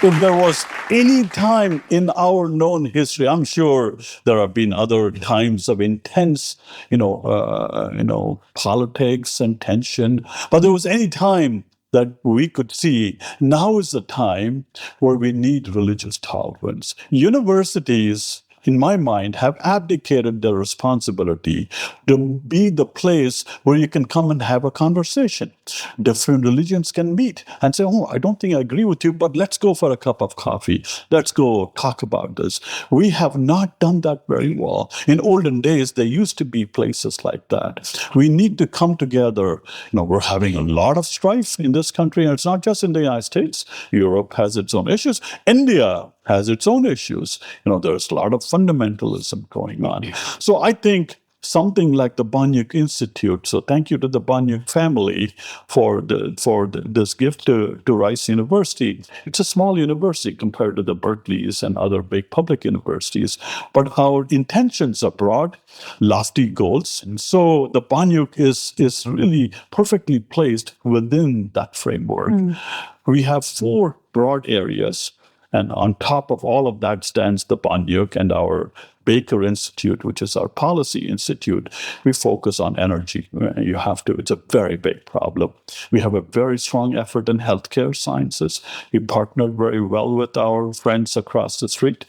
If there was any time in our known history, I'm sure there have been other times of intense, politics and tension, but there was any time that we could see now is the time where we need religious tolerance. Universities, in my mind, have abdicated their responsibility to be the place where you can come and have a conversation. Different religions can meet and say, oh, I don't think I agree with you, but let's go for a cup of coffee. Let's go talk about this. We have not done that very well. In olden days, there used to be places like that. We need to come together. We're having a lot of strife in this country, and it's not just in the United States. Europe has its own issues. India has its own issues. There's a lot of fundamentalism going on. So I think something like the Boniuk Institute. So thank you to the Boniuk family for this gift to Rice University. It's a small university compared to the Berkeleys and other big public universities, but our intentions are broad, lofty goals. And so the Boniuk is really perfectly placed within that framework. We have 4 broad areas. And on top of all of that stands the Boniuk and our Baker Institute, which is our policy institute. We focus on energy. It's a very big problem. We have a very strong effort in healthcare sciences. We partner very well with our friends across the street.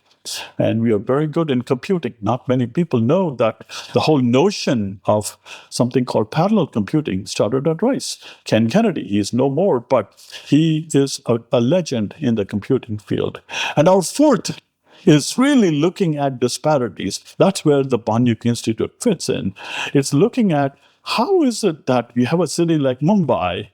And we are very good in computing. Not many people know that the whole notion of something called parallel computing started at Rice. Ken Kennedy, he is no more, but he is a legend in the computing field. And our 4th is really looking at disparities. That's where the Boniuk Institute fits in. It's looking at how is it that you have a city like Mumbai,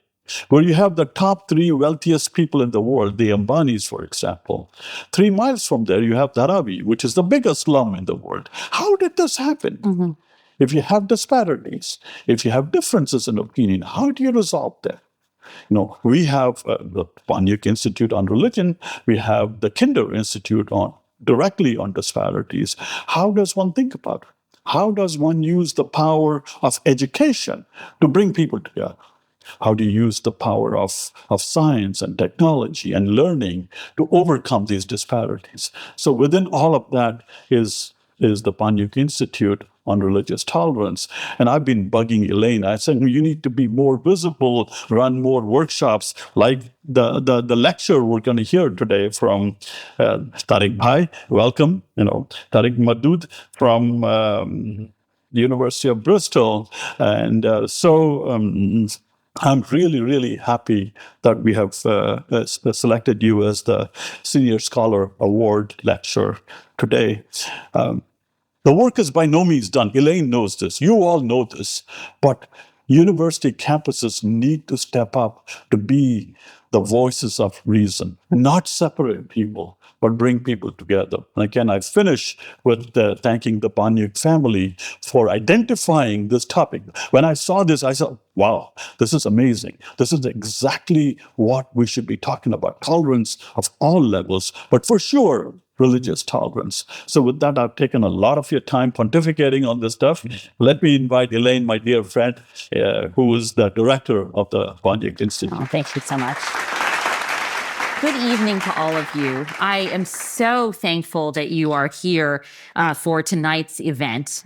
where you have the top 3 wealthiest people in the world, the Ambanis, for example. 3 miles from there, you have Dharavi, which is the biggest slum in the world. How did this happen? Mm-hmm. If you have disparities, if you have differences in opinion, how do you resolve that? We have the Boniuk Institute on religion. We have the Kinder Institute directly on disparities. How does one think about it? How does one use the power of education to bring people together? How do you use the power of science and technology and learning to overcome these disparities? So within all of that is the Boniuk Institute on religious tolerance. And I've been bugging Elaine. I said, you need to be more visible, run more workshops, like the lecture we're going to hear today from Tariq Bhai. Welcome, Tariq Modood from the University of Bristol. And I'm really, really happy that we have selected you as the Senior Scholar Award lecturer today. The work is by no means done. Elaine knows this. You all know this. But university campuses need to step up to be the voices of reason, not separate people, but bring people together. And again, I finish with thanking the Boniuk family for identifying this topic. When I saw this, I said, wow, this is amazing. This is exactly what we should be talking about. Tolerance of all levels, but for sure, religious tolerance. So with that, I've taken a lot of your time pontificating on this stuff. Let me invite Elaine, my dear friend, who is the director of the Boniuk Institute. Oh, thank you so much. Good evening to all of you. I am so thankful that you are here for tonight's event.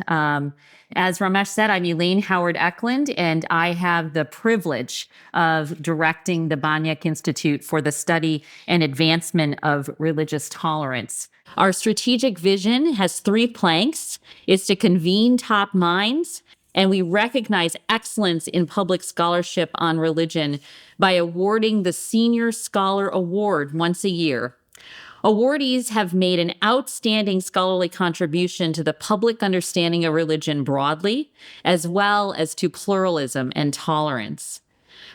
As Ramesh said, I'm Elaine Howard-Eklund, and I have the privilege of directing the Boniuk Institute for the Study and Advancement of Religious Tolerance. Our strategic vision has 3 planks. It's to convene top minds, and we recognize excellence in public scholarship on religion by awarding the Senior Scholar Award once a year. Awardees have made an outstanding scholarly contribution to the public understanding of religion broadly, as well as to pluralism and tolerance.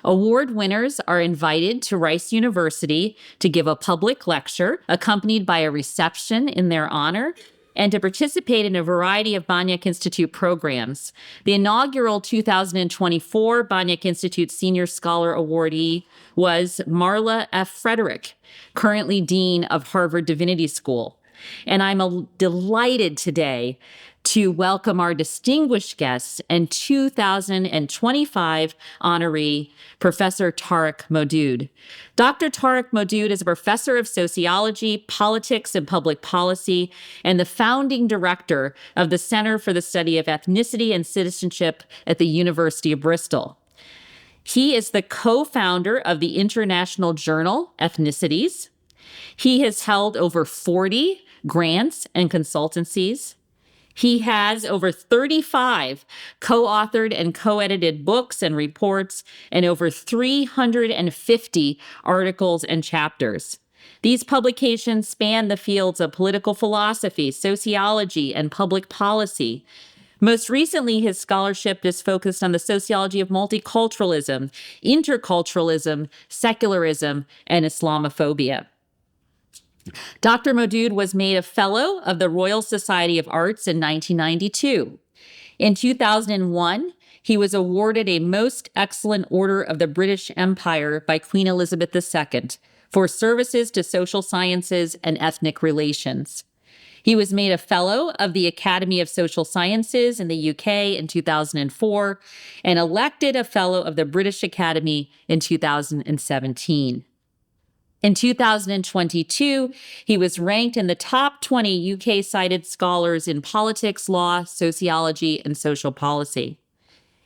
Award winners are invited to Rice University to give a public lecture, accompanied by a reception in their honor, and to participate in a variety of Boniuk Institute programs. The inaugural 2024 Boniuk Institute Senior Scholar Awardee was Marla F. Frederick, currently Dean of Harvard Divinity School. And I'm delighted today to welcome our distinguished guests and 2025 honoree, Professor Tariq Modood. Dr. Tariq Modood is a professor of sociology, politics, and public policy, and the founding director of the Center for the Study of Ethnicity and Citizenship at the University of Bristol. He is the co-founder of the international journal Ethnicities. He has held over 40 grants and consultancies. He has over 35 co-authored and co-edited books and reports and over 350 articles and chapters. These publications span the fields of political philosophy, sociology, and public policy. Most recently, his scholarship is focused on the sociology of multiculturalism, interculturalism, secularism, and Islamophobia. Dr. Modood was made a Fellow of the Royal Society of Arts in 1992. In 2001, he was awarded a Most Excellent Order of the British Empire by Queen Elizabeth II for services to social sciences and ethnic relations. He was made a Fellow of the Academy of Social Sciences in the UK in 2004 and elected a Fellow of the British Academy in 2017. In 2022, he was ranked in the top 20 UK-cited scholars in politics, law, sociology, and social policy.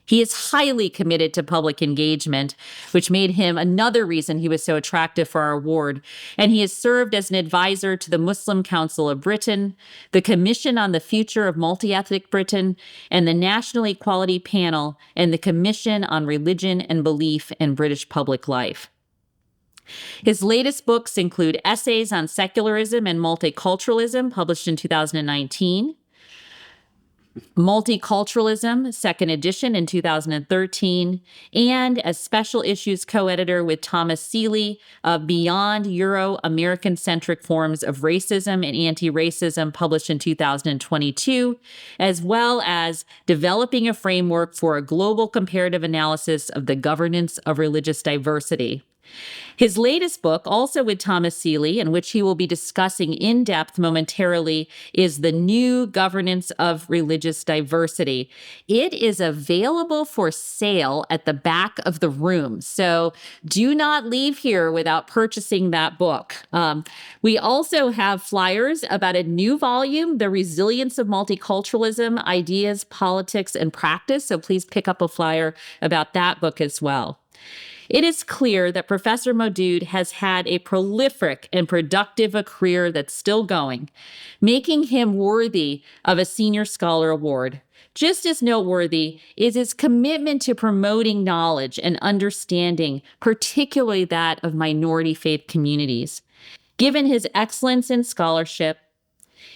He is highly committed to public engagement, which made him another reason he was so attractive for our award, and he has served as an advisor to the Muslim Council of Britain, the Commission on the Future of Multi-Ethnic Britain, and the National Equality Panel and the Commission on Religion and Belief in British Public Life. His latest books include Essays on Secularism and Multiculturalism, published in 2019, Multiculturalism, second edition in 2013, and as special issues co-editor with Thomas Seeley of Beyond Euro-American-Centric Forms of Racism and Anti-Racism, published in 2022, as well as Developing a Framework for a Global Comparative Analysis of the Governance of Religious Diversity. His latest book, also with Thomas Seeley, and which he will be discussing in depth momentarily, is The New Governance of Religious Diversity. It is available for sale at the back of the room, so do not leave here without purchasing that book. We also have flyers about a new volume, The Resilience of Multiculturalism, Ideas, Politics, and Practice, so please pick up a flyer about that book as well. It is clear that Professor Modood has had a prolific and productive career that's still going, making him worthy of a Senior Scholar Award. Just as noteworthy is his commitment to promoting knowledge and understanding, particularly that of minority faith communities. Given his excellence in scholarship,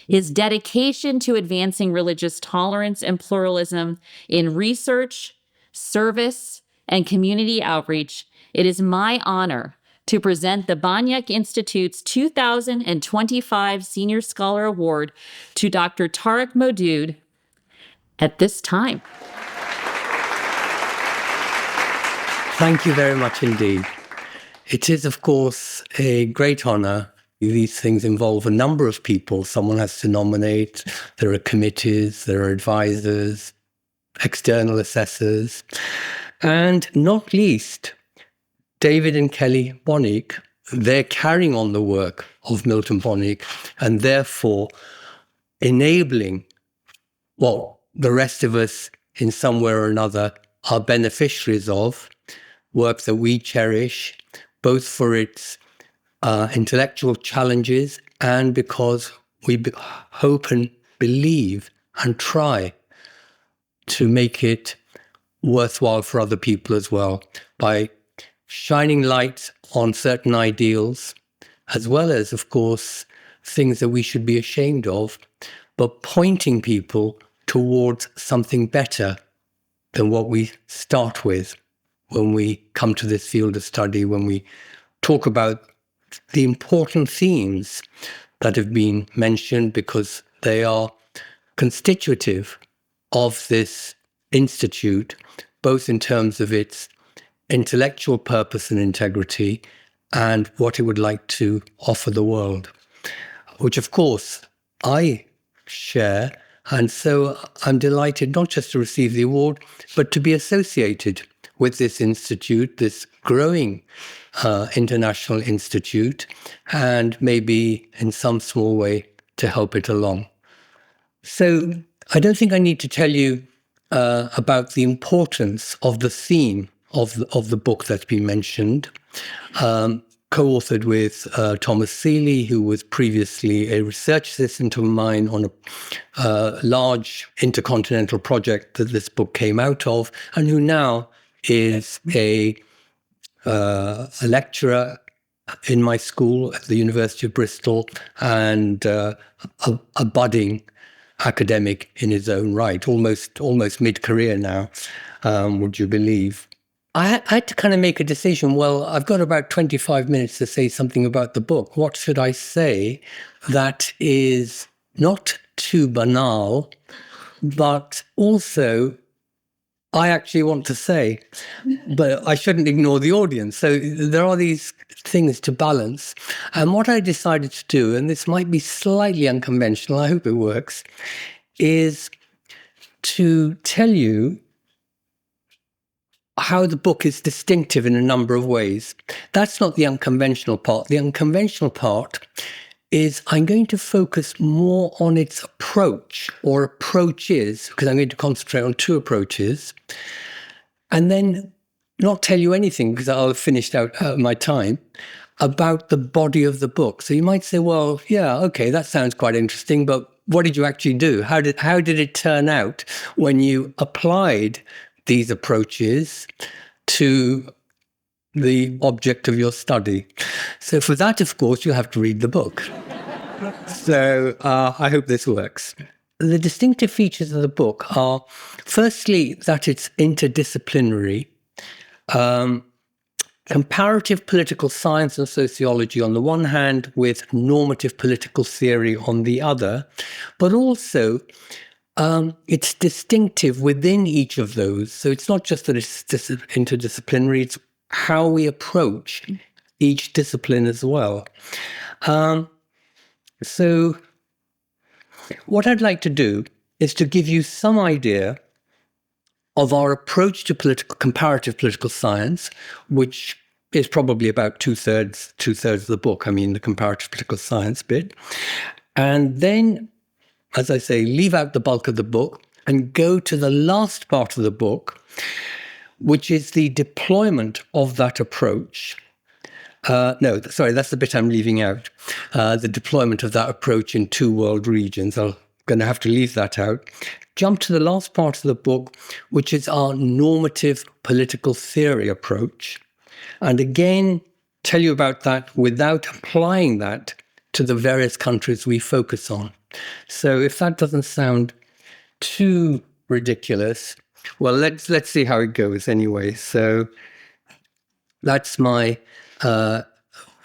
his dedication to advancing religious tolerance and pluralism in research, service, and community outreach, it is my honor to present the Boniuk Institute's 2025 Senior Scholar Award to Dr. Tariq Modood at this time. Thank you very much indeed. It is, of course, a great honor. These things involve a number of people. Someone has to nominate. There are committees, there are advisors, external assessors. And not least, David and Kelly Boniuk, they're carrying on the work of Milton Boniuk and therefore enabling what the rest of us in some way or another are beneficiaries of, work that we cherish, both for its intellectual challenges and because we hope and believe and try to make it worthwhile for other people as well by shining light on certain ideals, as well as, of course, things that we should be ashamed of, but pointing people towards something better than what we start with when we come to this field of study, when we talk about the important themes that have been mentioned, because they are constitutive of this institute, both in terms of its intellectual purpose and integrity and what it would like to offer the world, which of course I share And so I'm delighted not just to receive the award, but to be associated with this institute, this growing international institute, and maybe in some small way to help it along. So I don't think I need to tell you about the importance of the theme of the book that's been mentioned, co-authored with Thomas Seeley, who was previously a research assistant of mine on a large intercontinental project that this book came out of, and who now is a lecturer in my school at the University of Bristol and a budding academic in his own right, almost mid-career now, would you believe? I had to kind of make a decision. Well, I've got about 25 minutes to say something about the book. What should I say that is not too banal, but also I actually want to say, but I shouldn't ignore the audience. So there are these things to balance. And what I decided to do, and this might be slightly unconventional, I hope it works, is to tell you how the book is distinctive in a number of ways. That's not the unconventional part. The unconventional part is I'm going to focus more on its approach or approaches, because I'm going to concentrate on two approaches, and then not tell you anything, because I'll have finished out my time, about the body of the book. So you might say, well, yeah, okay, that sounds quite interesting, but what did you actually do? How did it turn out when you applied these approaches to the object of your study? So for that, of course, you have to read the book. So I hope this works. The distinctive features of the book are, firstly, that it's interdisciplinary. Comparative political science and sociology on the one hand, with normative political theory on the other, but also it's distinctive within each of those. So it's not just that it's interdisciplinary, it's how we approach each discipline as well. So what I'd like to do is to give you some idea of our approach to comparative political science, which is probably about two-thirds of the book, I mean the comparative political science bit. And then, as I say, leave out the bulk of the book and go to the last part of the book, which is the deployment of that approach. No, sorry, that's the bit I'm leaving out. The deployment of that approach in two world regions. I'm going to have to leave that out. Jump to the last part of the book, which is our normative political theory approach. And again, tell you about that without applying that to the various countries we focus on. So if that doesn't sound too ridiculous, well, let's see how it goes anyway. So that's my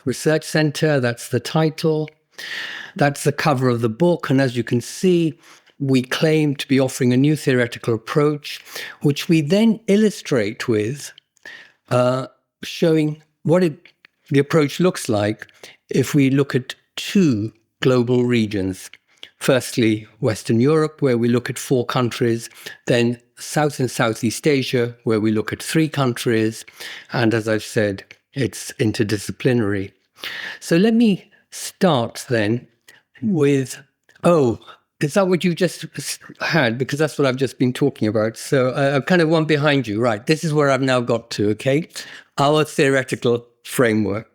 research center. That's the title. That's the cover of the book. And as you can see, we claim to be offering a new theoretical approach, which we then illustrate with showing what the approach looks like if we look at two global regions. Firstly, Western Europe, where we look at 4 countries, then South and Southeast Asia, where we look at 3 countries, and as I've said, it's interdisciplinary. So let me start then with, is that what you just had? Because that's what I've just been talking about. So I'm kind of one behind you. Right, this is where I've now got to, okay? Our theoretical framework.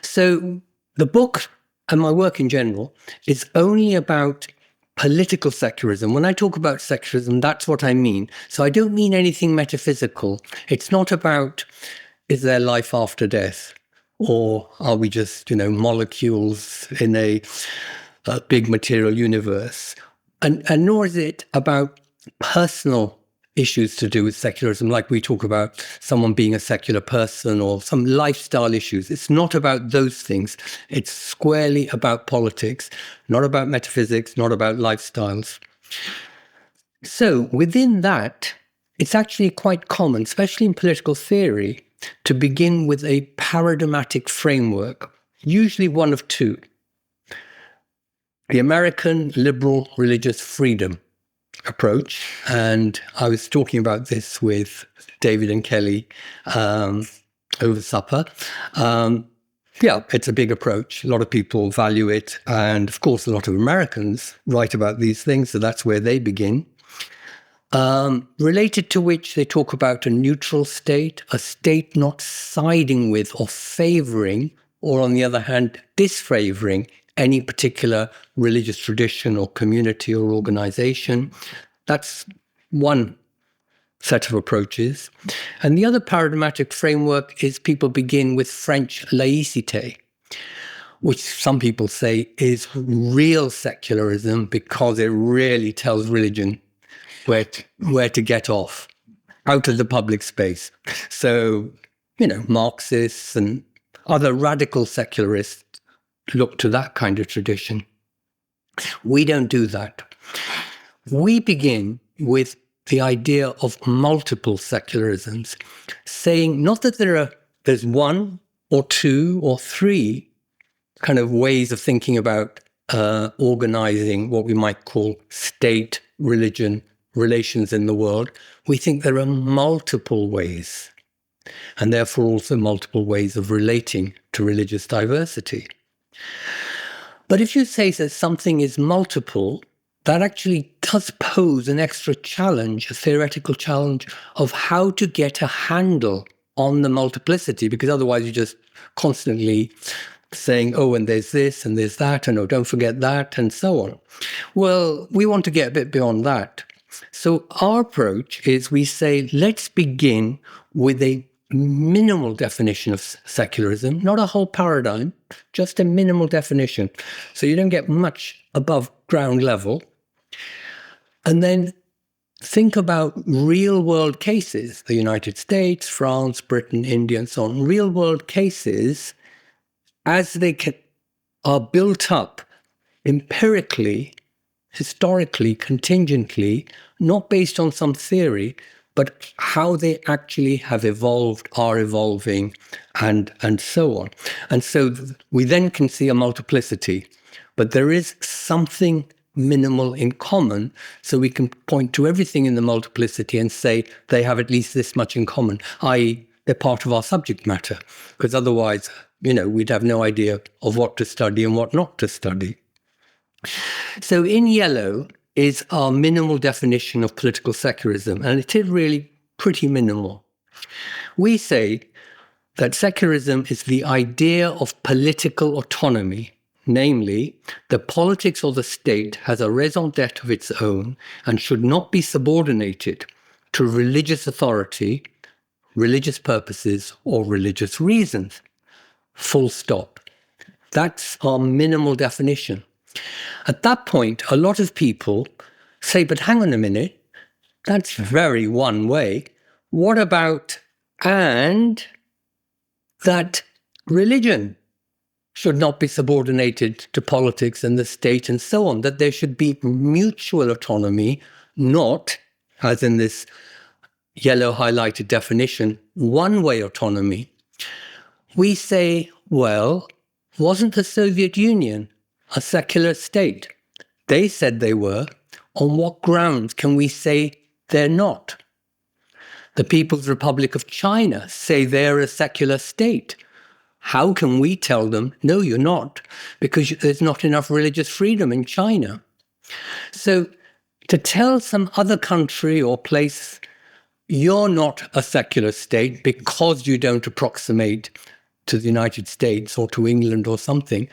So the book and my work in general is only about political secularism. When I talk about secularism, that's what I mean. So I don't mean anything metaphysical. It's not about, is there life after death? Or are we just, molecules in a big material universe? And nor is it about personal issues to do with secularism, like we talk about someone being a secular person or some lifestyle issues. It's not about those things. It's squarely about politics, not about metaphysics, not about lifestyles. So within that, it's actually quite common, especially in political theory, to begin with a paradigmatic framework, usually one of two. the American liberal religious freedom approach. And I was talking about this with David and Kelly over supper. Yeah, it's a big approach. A lot of people value it. And of course, a lot of Americans write about these things. So that's where they begin. Related to which they talk about a neutral state, a state not siding with or favoring, or on the other hand, disfavoring any particular religious tradition or community or organization. That's one set of approaches. And the other paradigmatic framework is people begin with French laïcité, which some people say is real secularism because it really tells religion where to get off, out of the public space. So, Marxists and other radical secularists look to that kind of tradition. We don't do that. We begin with the idea of multiple secularisms, saying not that there's one or two or three kind of ways of thinking about organizing what we might call state-religion relations in the world. We think there are multiple ways, and therefore also multiple ways of relating to religious diversity. But if you say that something is multiple, that actually does pose an extra challenge, a theoretical challenge of how to get a handle on the multiplicity, because otherwise you're just constantly saying, oh, and there's this and there's that, and oh, don't forget that, and so on. Well, we want to get a bit beyond that. So our approach is we say, let's begin with a minimal definition of secularism, not a whole paradigm, just a minimal definition. So you don't get much above ground level. And then think about real world cases, the United States, France, Britain, India, and so on, real world cases as they are built up empirically, historically, contingently, not based on some theory, but how they actually have evolved, are evolving, and so on. And so we then can see a multiplicity, but there is something minimal in common, so we can point to everything in the multiplicity and say they have at least this much in common, i.e. they're part of our subject matter, because otherwise, we'd have no idea of what to study and what not to study. So in yellow is our minimal definition of political secularism, and it is really pretty minimal. We say that secularism is the idea of political autonomy, namely, the politics or the state has a raison d'etre of its own and should not be subordinated to religious authority, religious purposes, or religious reasons. Full stop. That's our minimal definition. At that point, a lot of people say, but hang on a minute, that's very one way. What about, and that religion should not be subordinated to politics and the state and so on, that there should be mutual autonomy, not, as in this yellow highlighted definition, one-way autonomy. We say, well, wasn't the Soviet Union a secular state? They said they were. On what grounds can we say they're not? The People's Republic of China say they're a secular state. How can we tell them, no, you're not, because there's not enough religious freedom in China? So to tell some other country or place, you're not a secular state because you don't approximate to the United States or to England or something,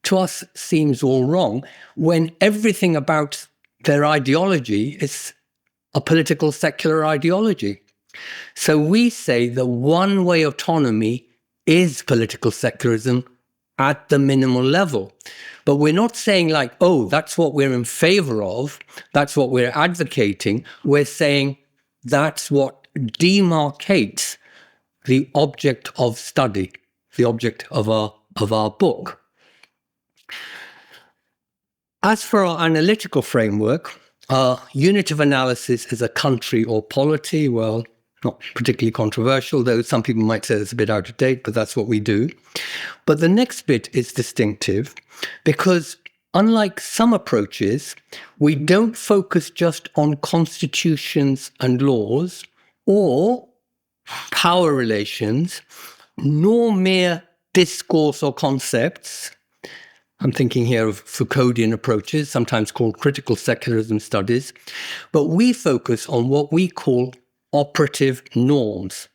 to us seems all wrong, when everything about their ideology is a political secular ideology. So we say the one-way autonomy is political secularism at the minimal level. But we're not saying like, oh, that's what we're in favor of, that's what we're advocating. We're saying that's what demarcates the object of study, the object of our book. As for our analytical framework, our unit of analysis is a country or polity. Well, not particularly controversial, though some people might say it's a bit out of date, but that's what we do. But the next bit is distinctive because unlike some approaches, we don't focus just on constitutions and laws or power relations, nor mere discourse or concepts. I'm thinking here of Foucauldian approaches, sometimes called critical secularism studies, but we focus on what we call operative norms.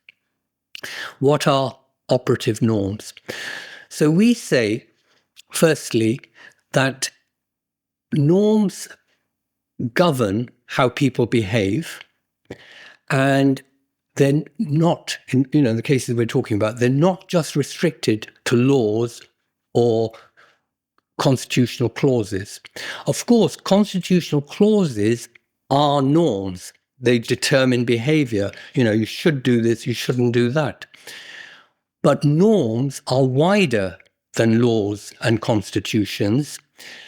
What are operative norms? So we say, firstly, that norms govern how people behave, and they're not, in the cases we're talking about, they're not just restricted to laws or constitutional clauses. Of course, constitutional clauses are norms. They determine behavior. You should do this, you shouldn't do that. But norms are wider than laws and constitutions,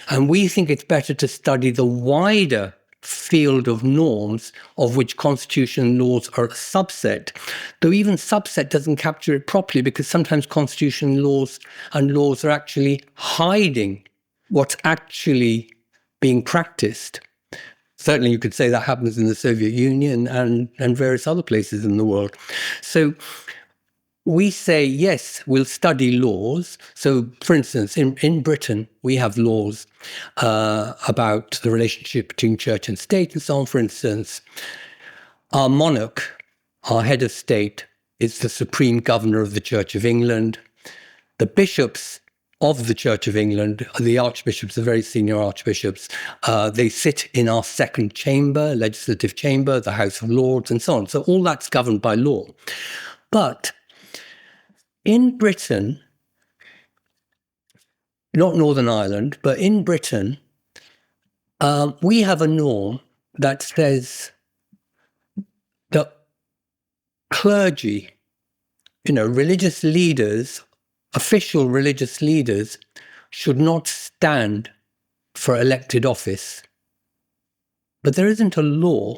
and we think it's better to study the wider field of norms, of which constitution and laws are a subset, though even subset doesn't capture it properly, because sometimes constitution laws and laws are actually hiding what's actually being practiced. Certainly you could say that happens in the Soviet Union and various other places in the world. So we say, yes, we'll study laws. So, for instance, in Britain, we have laws about the relationship between church and state and so on. For instance, our monarch, our head of state, is the supreme governor of the Church of England. The bishops of the Church of England, the archbishops, the very senior archbishops, they sit in our second chamber, legislative chamber, the House of Lords, and so on. So all that's governed by law. But in Britain, not Northern Ireland, but in Britain, we have a norm that says that clergy, religious leaders, official religious leaders, should not stand for elected office. But there isn't a law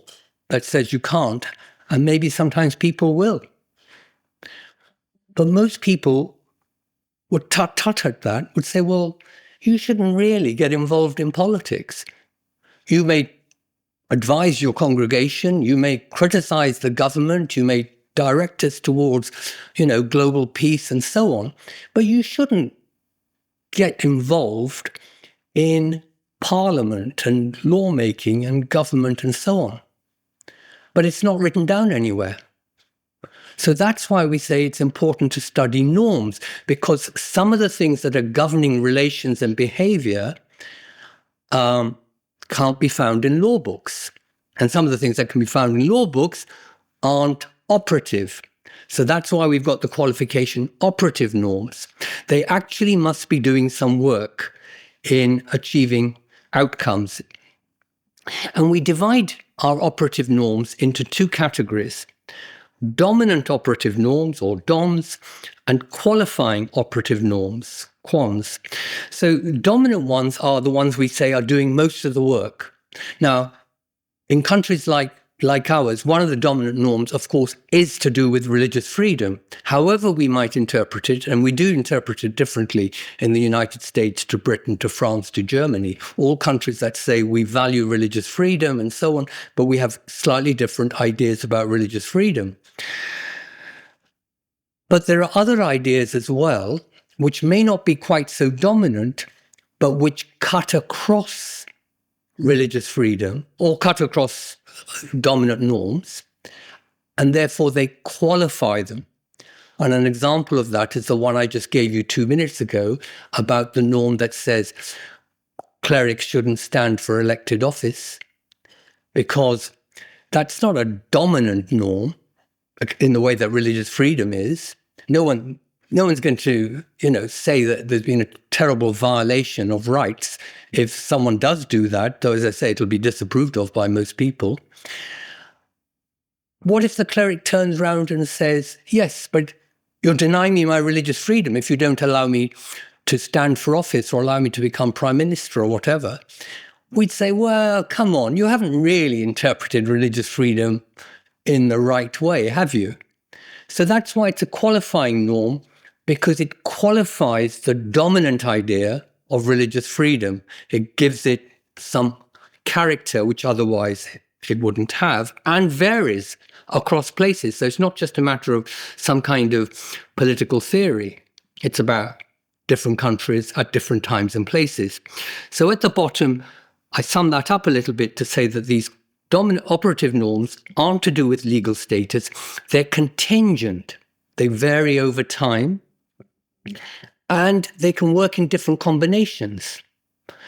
that says you can't, and maybe sometimes people will. But most people would tut at that, would say, well, you shouldn't really get involved in politics. You may advise your congregation, you may criticize the government, you may direct us towards, global peace and so on, but you shouldn't get involved in parliament and lawmaking and government and so on. But it's not written down anywhere. So that's why we say it's important to study norms, because some of the things that are governing relations and behavior can't be found in law books. And some of the things that can be found in law books aren't operative. So that's why we've got the qualification operative norms. They actually must be doing some work in achieving outcomes. And we divide our operative norms into two categories: dominant operative norms, or DOMs, and qualifying operative norms, QONs. So dominant ones are the ones we say are doing most of the work. Now, in countries like ours, one of the dominant norms, of course, is to do with religious freedom. However we might interpret it, and we do interpret it differently in the United States to Britain, to France, to Germany, all countries that say we value religious freedom and so on, but we have slightly different ideas about religious freedom. But there are other ideas as well, which may not be quite so dominant, but which cut across religious freedom or cut across dominant norms, and therefore they qualify them. And an example of that is the one I just gave you 2 minutes ago about the norm that says clerics shouldn't stand for elected office, because that's not a dominant norm in the way that religious freedom is. No one's going to, say that there's been a terrible violation of rights if someone does do that, though, as I say, it'll be disapproved of by most people. What if the cleric turns around and says, yes, but you're denying me my religious freedom if you don't allow me to stand for office or allow me to become prime minister or whatever? We'd say, well, come on, you haven't really interpreted religious freedom in the right way, have you? So that's why it's a qualifying norm, because it qualifies the dominant idea of religious freedom. It gives it some character which otherwise it wouldn't have, and varies across places. So it's not just a matter of some kind of political theory. It's about different countries at different times and places. So at the bottom, I sum that up a little bit to say that these dominant operative norms aren't to do with legal status. They're contingent. They vary over time, and they can work in different combinations.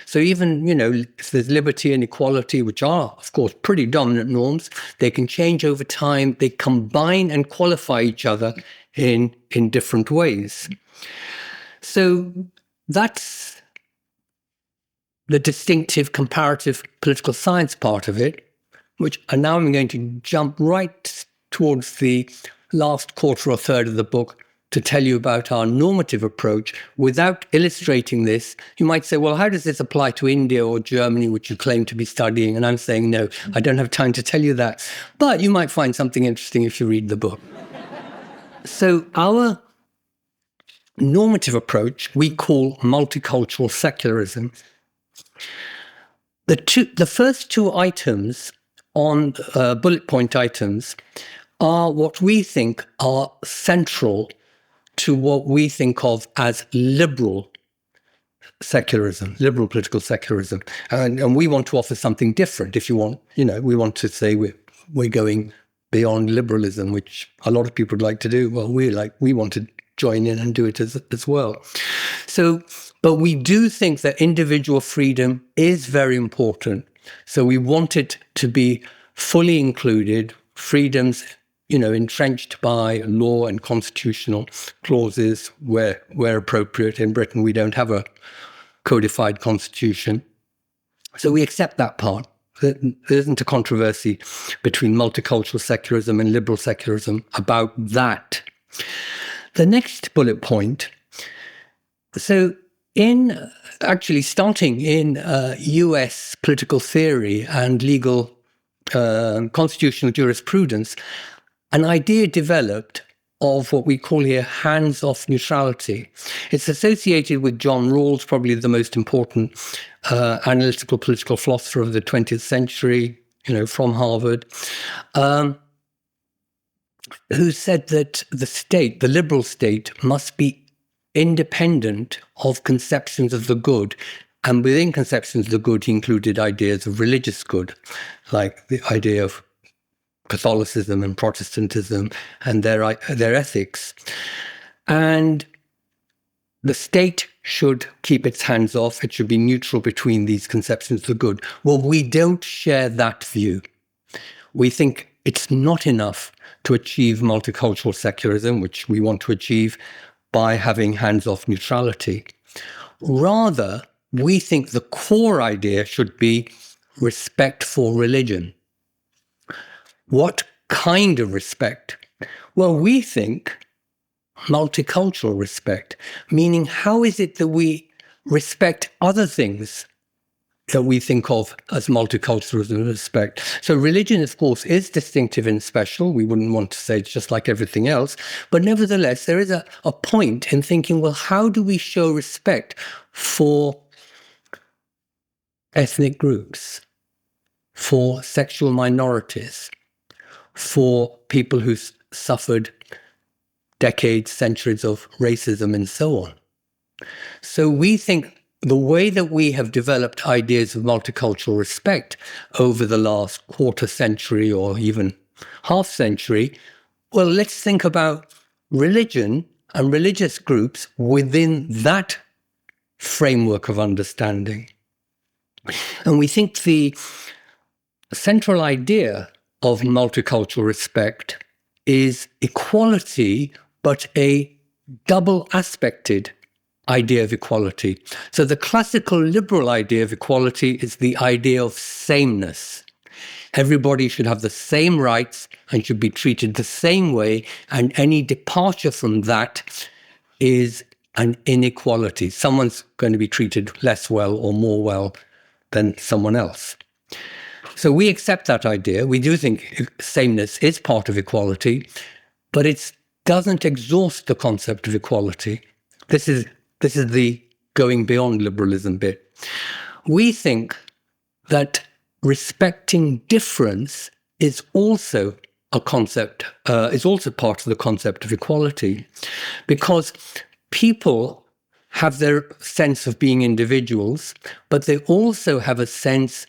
So even, if there's liberty and equality, which are, of course, pretty dominant norms, they can change over time. They combine and qualify each other in different ways. So that's the distinctive comparative political science part of it, and now I'm going to jump right towards the last quarter or third of the book to tell you about our normative approach. Without illustrating this, you might say, well, how does this apply to India or Germany, which you claim to be studying? And I'm saying, no, I don't have time to tell you that. But you might find something interesting if you read the book. So our normative approach we call multicultural secularism. The first two items on bullet point items are what we think are central to what we think of as liberal secularism, liberal political secularism. And we want to offer something different. If you want, we want to say we're going beyond liberalism, which a lot of people would like to do. Well, we want to join in and do it as well. So, but we do think that individual freedom is very important. So we want it to be fully included, freedoms entrenched by law and constitutional clauses where appropriate. In Britain, we don't have a codified constitution. So we accept that part. There isn't a controversy between multicultural secularism and liberal secularism about that. The next bullet point, so starting in US political theory and legal constitutional jurisprudence, an idea developed of what we call here hands-off neutrality. It's associated with John Rawls, probably the most important analytical political philosopher of the 20th century, from Harvard, who said that the state, the liberal state, must be independent of conceptions of the good. And within conceptions of the good, he included ideas of religious good, like the idea of Catholicism and Protestantism and their ethics. And the state should keep its hands off. It should be neutral between these conceptions of the good. Well, we don't share that view. We think it's not enough to achieve multicultural secularism, which we want to achieve by having hands-off neutrality. Rather, we think the core idea should be respect for religion. What kind of respect? Well, we think multicultural respect, meaning how is it that we respect other things that we think of as multiculturalism respect? So religion, of course, is distinctive and special. We wouldn't want to say it's just like everything else. But nevertheless, there is a point in thinking, well, how do we show respect for ethnic groups, for sexual minorities, for people who suffered decades, centuries of racism and so on? So we think the way that we have developed ideas of multicultural respect over the last quarter century or even half century, well, let's think about religion and religious groups within that framework of understanding. And we think the central idea of multicultural respect is equality, but a double-aspected idea of equality. So the classical liberal idea of equality is the idea of sameness. Everybody should have the same rights and should be treated the same way, and any departure from that is an inequality. Someone's going to be treated less well or more well than someone else. So we accept that idea. We do think sameness is part of equality, but it doesn't exhaust the concept of equality. This is the going beyond liberalism bit. We think that respecting difference is also a concept, is also part of the concept of equality, because people have their sense of being individuals, but they also have a sense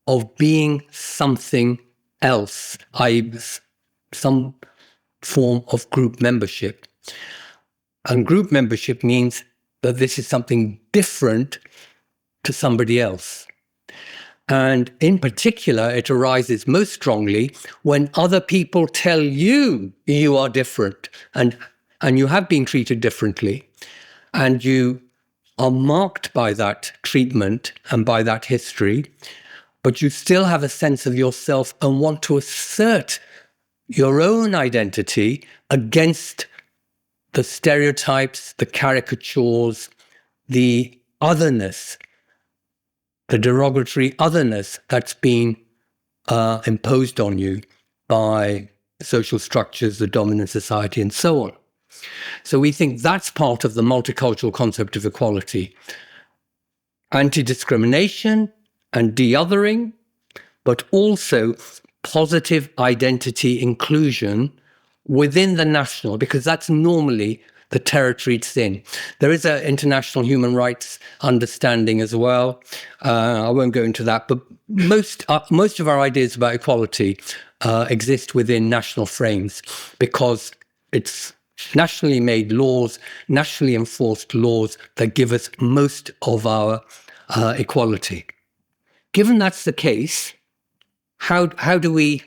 of being something else, i.e. some form of group membership. And group membership means that this is something different to somebody else. And in particular, it arises most strongly when other people tell you you are different and you have been treated differently, and you are marked by that treatment and by that history, but you still have a sense of yourself and want to assert your own identity against the stereotypes, the caricatures, the otherness, the derogatory otherness that's been imposed on you by social structures, the dominant society, and so on. So we think that's part of the multicultural concept of equality. Anti-discrimination and de-othering, but also positive identity inclusion within the national, because that's normally the territory it's in. There is an international human rights understanding as well. I won't go into that, but most of our ideas about equality exist within national frames, because it's nationally made laws, nationally enforced laws that give us most of our equality. Given that's the case, how do we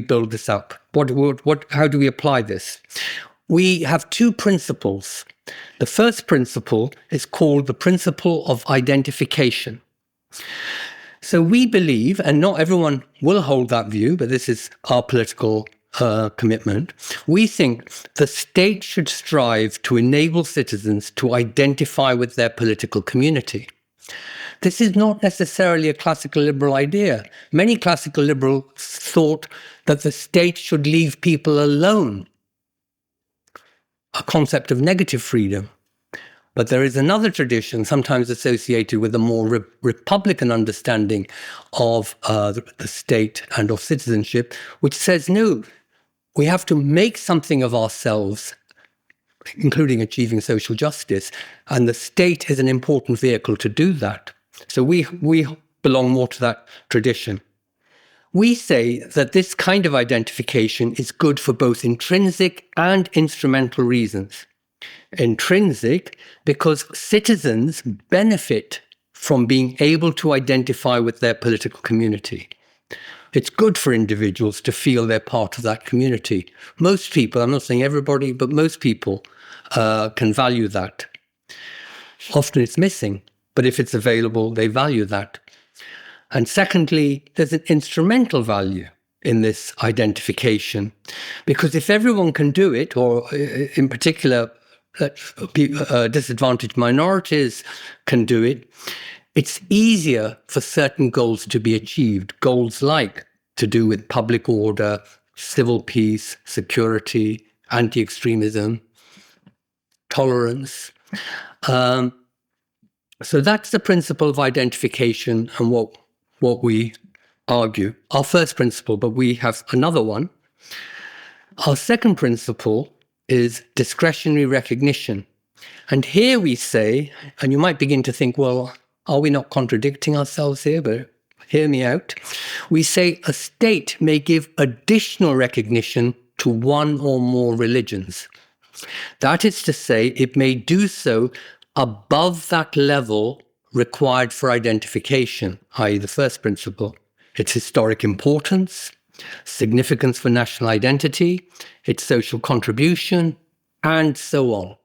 build this up? How do we apply this? We have two principles. The first principle is called the principle of identification. So we believe, and not everyone will hold that view, but this is our political commitment. We think the state should strive to enable citizens to identify with their political community. This is not necessarily a classical liberal idea. Many classical liberals thought that the state should leave people alone, a concept of negative freedom. But there is another tradition, sometimes associated with a more republican understanding of the state and of citizenship, which says, no, we have to make something of ourselves, including achieving social justice, and the state is an important vehicle to do that. So we belong more to that tradition. We say that this kind of identification is good for both intrinsic and instrumental reasons. Intrinsic, because citizens benefit from being able to identify with their political community. It's good for individuals to feel they're part of that community. Most people, I'm not saying everybody, but most people can value that. Often it's missing, but if it's available, they value that. And secondly, there's an instrumental value in this identification, because if everyone can do it, or in particular, disadvantaged minorities can do it, it's easier for certain goals to be achieved. Goals like to do with public order, civil peace, security, anti-extremism, tolerance. So that's the principle of identification and what we argue. Our first principle, but we have another one. Our second principle is discretionary recognition. And here we say, and you might begin to think, well, are we not contradicting ourselves here? But hear me out. We say a state may give additional recognition to one or more religions. That is to say, it may do so above that level required for identification, i.e. the first principle, its historic importance, significance for national identity, its social contribution, and so on.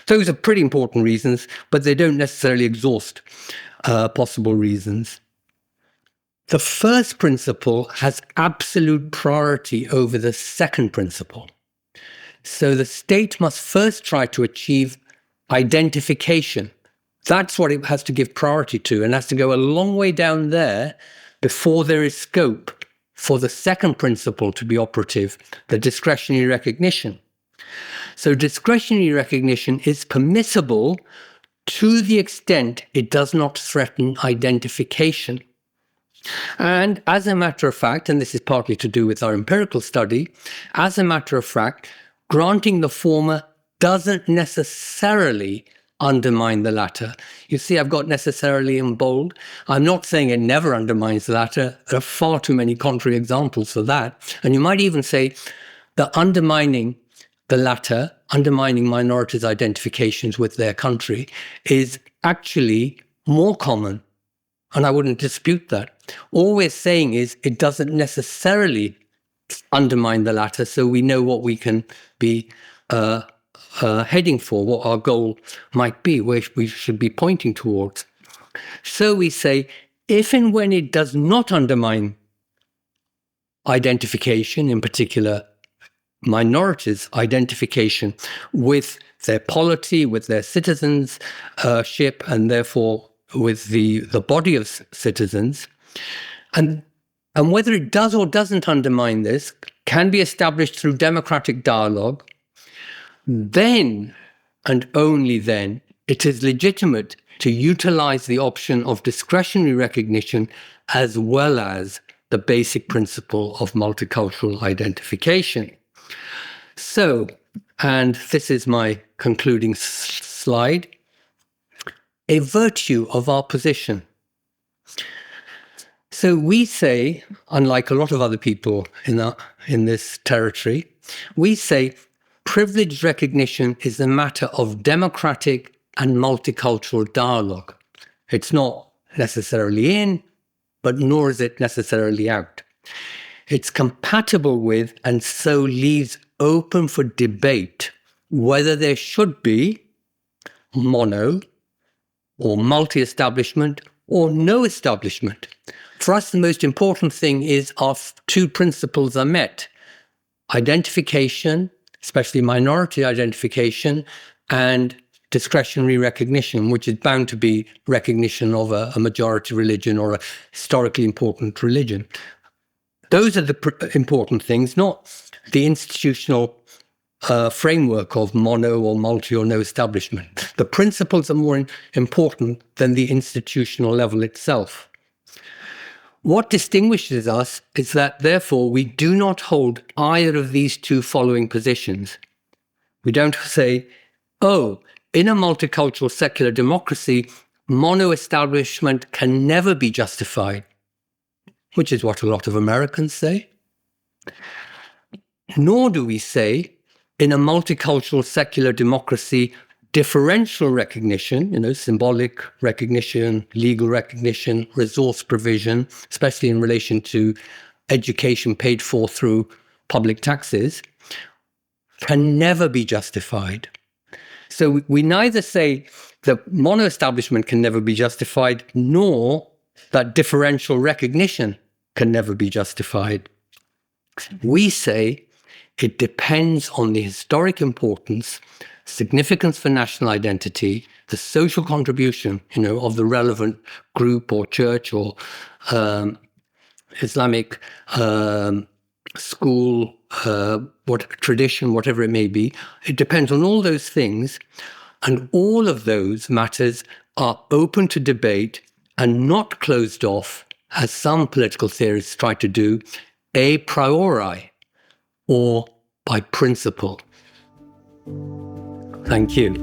Those are pretty important reasons, but they don't necessarily exhaust possible reasons. The first principle has absolute priority over the second principle. So the state must first try to achieve identification. That's what it has to give priority to, and has to go a long way down there before there is scope for the second principle to be operative, the discretionary recognition. So discretionary recognition is permissible to the extent it does not threaten identification. And as a matter of fact, and this is partly to do with our empirical study, as a matter of fact, granting the former doesn't necessarily undermine the latter. You see, I've got necessarily in bold. I'm not saying it never undermines the latter. There are far too many contrary examples for that. And you might even say that undermining the latter, undermining minorities' identifications with their country, is actually more common. And I wouldn't dispute that. All we're saying is it doesn't necessarily undermine the latter, so we know what we can be heading for, what our goal might be, where we should be pointing towards. So we say, if and when it does not undermine identification, in particular minorities' identification with their polity, with their citizenship, and therefore with the body of citizens, and whether it does or doesn't undermine this can be established through democratic dialogue, then, and only then, it is legitimate to utilize the option of discretionary recognition as well as the basic principle of multicultural identification. So, and this is my concluding slide, a virtue of our position. So we say, unlike a lot of other people in this territory, we say privileged recognition is a matter of democratic and multicultural dialogue. It's not necessarily in, but nor is it necessarily out. It's compatible with, and so leaves open for debate, whether there should be mono or multi-establishment or no establishment. For us, the most important thing is our two principles are met: identification, especially minority identification, and discretionary recognition, which is bound to be recognition of a majority religion or a historically important religion. Those are the important things, not the institutional framework of mono or multi or no establishment. The principles are more important than the institutional level itself. What distinguishes us is that, therefore, we do not hold either of these two following positions. We don't say, oh, in a multicultural secular democracy, mono-establishment can never be justified, which is what a lot of Americans say. Nor do we say, in a multicultural secular democracy, differential recognition, symbolic recognition, legal recognition, resource provision, especially in relation to education paid for through public taxes, can never be justified. So we neither say that mono-establishment can never be justified, nor that differential recognition can never be justified. We say it depends on the historic importance, significance for national identity, the social contribution, of the relevant group or church or Islamic school, tradition, whatever it may be. It depends on all those things, and all of those matters are open to debate and not closed off, as some political theorists try to do, a priori or by principle. Thank you.